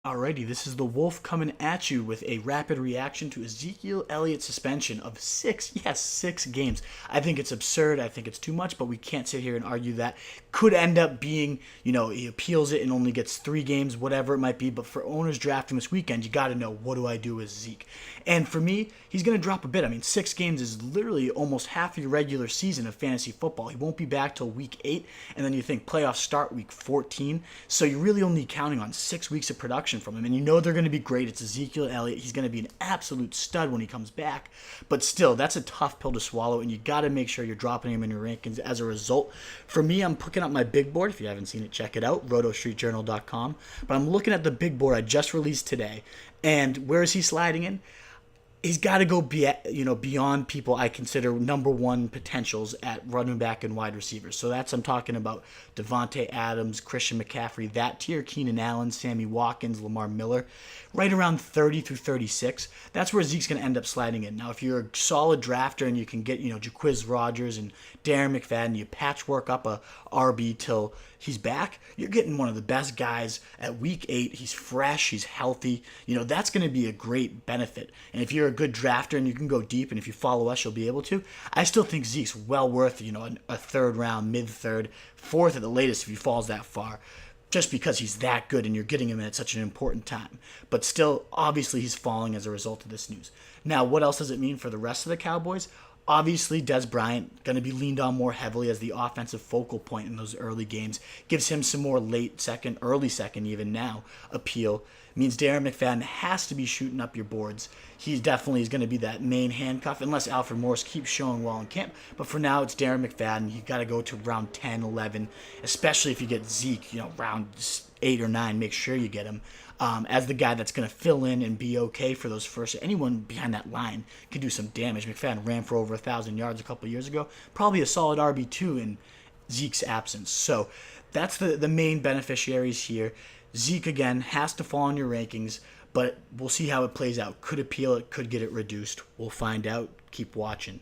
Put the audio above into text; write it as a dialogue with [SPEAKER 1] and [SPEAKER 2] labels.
[SPEAKER 1] Alrighty, this is the Wolf coming at you with a rapid reaction to Ezekiel Elliott's suspension of six games. I think it's absurd. I think it's too much, but we can't sit here and argue that. Could end up being, he appeals it and only gets 3 games, whatever it might be. But for owners drafting this weekend, you got to know, what do I do with Zeke? And for me, he's going to drop a bit. I mean, 6 games is literally almost half your regular season of fantasy football. He won't be back till week 8, and then you think playoffs start week 14. So you're really only counting on 6 weeks of production from him, and you know they're going to be great. It's Ezekiel Elliott. He's going to be an absolute stud when he comes back, but still, that's a tough pill to swallow, and you got to make sure you're dropping him in your rankings as a result. For me, I'm picking up my big board. If you haven't seen it, check it out, rotostreetjournal.com. But I'm looking at the big board I just released today, and where is he sliding in? He's got to go beyond people I consider number one potentials at running back and wide receivers. So I'm talking about Devontae Adams, Christian McCaffrey, that tier, Keenan Allen, Sammy Watkins, Lamar Miller, right around 30 through 36. That's where Zeke's going to end up sliding in. Now, if you're a solid drafter and you can get, Jaquiz Rogers and Darren McFadden, you patchwork up a RB till he's back, you're getting one of the best guys at week 8. He's fresh, he's healthy. That's going to be a great benefit. And if you're a good drafter and you can go deep, and if you follow us, you'll be able to. I still think Zeke's well worth, a third round, mid-third, fourth at the latest if he falls that far, just because he's that good and you're getting him at such an important time. But still, obviously, he's falling as a result of this news. Now, what else does it mean for the rest of the Cowboys? Obviously, Dez Bryant going to be leaned on more heavily as the offensive focal point in those early games. Gives him some more late second, early second even now, appeal. Means Darren McFadden has to be shooting up your boards. He definitely is going to be that main handcuff, unless Alfred Morris keeps showing well in camp. But for now, it's Darren McFadden. You got to go to round 10, 11, especially if you get Zeke, round 8 or 9. Make sure you get him as the guy that's going to fill in and be okay for those first. Anyone behind that line can do some damage. McFadden ran for over 1,000 yards a couple years ago. Probably a solid RB2 in Zeke's absence. So that's the main beneficiaries here. Zeke, again, has to fall in your rankings, but we'll see how it plays out. Could appeal it, could get it reduced. We'll find out. Keep watching.